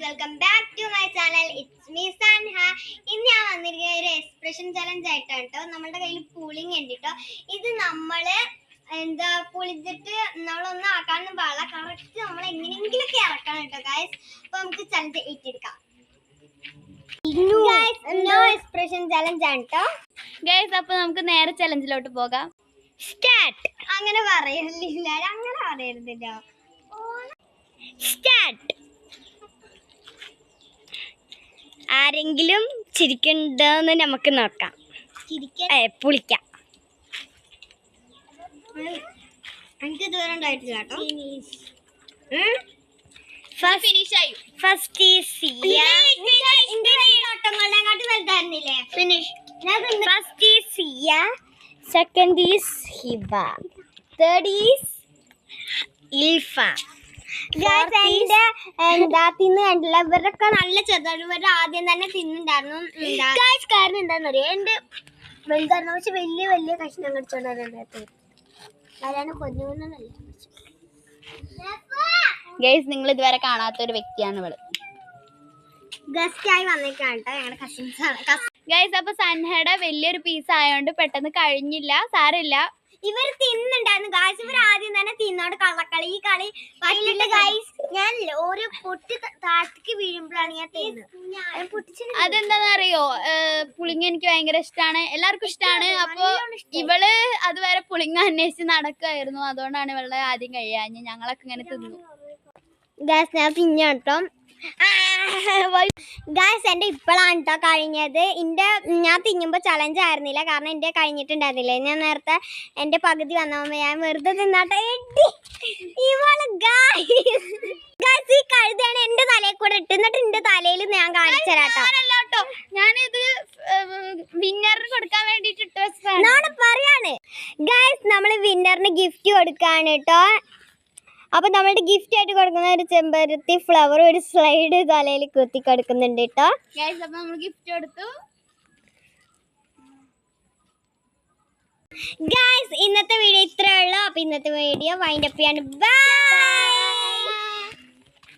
Welcome back to my channel. It's me Sanha. ഇന്ന് ഞാൻ വന്നിരിക്കുന്ന ഒരു എക്സ്പ്രഷൻ ചലഞ്ച് ആയിട്ടാണ് കേട്ടോ. നമ്മുടെ കയ്യിൽ പൂളിങ് ഉണ്ട് കേട്ടോ. ഇത് നമ്മള് പൊളിച്ചിട്ട് നമ്മളൊന്നും ആക്കാനൊന്നും പാടില്ല. കറക്റ്റ് നമ്മൾ എങ്ങനെയെങ്കിലൊക്കെ ഇറക്കണം കേട്ടോ ഗൈസ്. അപ്പൊ നമുക്ക് ചലഞ്ച് ഏറ്റെടുക്കാം. നോ എക്സ്പ്രഷൻ ചലഞ്ച് ആണ് കേട്ടോ ഗൈസ്. അപ്പൊ നമുക്ക് നേരെ ചലഞ്ചിലോട്ട് പോകാം. സ്റ്റാർട്ട്. അങ്ങനെ പറയലില്ല, അങ്ങനെ പറയരുതല്ലോ. സ്റ്റാർട്ട്. ആരെങ്കിലും ചിരിക്കണ്ടെന്ന് നമുക്ക് നോക്കാം. പുളിക്കാം. എനിക്ക് ഇതുവരെ ഉണ്ടായിട്ടില്ല കേട്ടോ. First is Ziya. First is Ziya. Second is Hiba. Third is Ilfa. തിന്ന് കണ്ടില്ല. ഇവരൊക്കെ നല്ല ചെറുതാണ്. ഇവരുടെ ആദ്യം തന്നെ തിന്നുണ്ടായിരുന്നു. കാരണം എന്താണെന്നറിയോ, എന്റെ വലുതായിരുന്നു. പക്ഷെ വലിയ വലിയ കഷ്ണം കടിച്ചോണ്ടാണ് ഗൈസ്. നിങ്ങൾ ഇതുവരെ കാണാത്തൊരു വ്യക്തിയാണ് ഇവള്. ഗസ്റ്റ് ആയി വന്നേക്കാണ് കേട്ടോ. ഞങ്ങളുടെ കസിൻസ് ആണ് ഗൈസ്. അപ്പൊ സൻഹയുടെ വലിയൊരു പീസ് ആയതുകൊണ്ട് പെട്ടെന്ന് കഴിഞ്ഞില്ല. സാരമില്ല, ഇവർ തിന്നുണ്ടായിരുന്നു ഗായ്സ്. ഇവർ ആദ്യം തന്നെ തിന്നോണ്ട് കള്ളക്കളി. ഈ കളി പറ്റില്ല ഗായ്സ്. ഞാൻ ഒരു പൊട്ടി താഴത്തേക്ക് വീഴുമ്പോഴാണ് ഞാൻ തിന്നത്. അതെന്താന്നറിയോ, പുളിങ്ങ എനിക്ക് ഭയങ്കര ഇഷ്ടമാണ്, എല്ലാവർക്കും ഇഷ്ടമാണ്. അപ്പൊ ഇവള് അതുവരെ പുളിങ്ങ അന്വേഷിച്ച് നടക്കുമായിരുന്നു. അതുകൊണ്ടാണ് ഇവളുടെ ആദ്യം കഴിയാഞ്ഞ്. ഞങ്ങളൊക്കെ ഇങ്ങനെ തിന്നു ഗായ്സ്. ഞാൻ തിന്നോട്ടോ ഗായ്സ്. എൻ്റെ ഇപ്പോഴാണ് കേട്ടോ കഴിഞ്ഞത്. ഞാൻ തിന്നുമ്പോൾ ചലഞ്ച് ആയിരുന്നില്ല, കാരണം എൻ്റെ കഴിഞ്ഞിട്ടുണ്ടായിരുന്നില്ല. ഞാൻ നേരത്തെ എൻ്റെ പകുതി വന്നപ്പോൾ ഞാൻ വെറുതെ തിന്നാട്ടെ. ഇവള് ഗായ്സ് ഈ കഴുതാണ് എൻ്റെ തലയിൽ കൂടെ ഇട്ട്. എന്നിട്ട് എൻ്റെ തലയിൽ ഞാൻ കാണിച്ചു തരാട്ടോ. ഞാനിത് വിന്നറിന് കൊടുക്കാൻ വേണ്ടിട്ട് ഇട്ട് വെച്ചതാണ് പറയാണ് ഗായ്സ്. നമ്മൾ വിന്നറിന് ഗിഫ്റ്റ് കൊടുക്കാണ് കേട്ടോ. അപ്പൊ നമ്മളുടെ ഗിഫ്റ്റ് ആയിട്ട് കൊടുക്കുന്ന ഒരു ചെമ്പരത്തി ഫ്ലവർ, ഒരു സ്ലൈഡ് തലയിൽ കുത്തി കൊടുക്കുന്നുണ്ട് കേട്ടോ ഗൈസ്. അപ്പൊ നമ്മൾ ഗിഫ്റ്റ് കൊടുത്തു ഗൈസ്. ഇന്നത്തെ വീഡിയോ ഇത്രയേ ഉള്ളൂ. അപ്പൊ ഇന്നത്തെ വീഡിയോ വൈൻഡ് അപ്പ് ചെയ്യാണ്. ബൈ.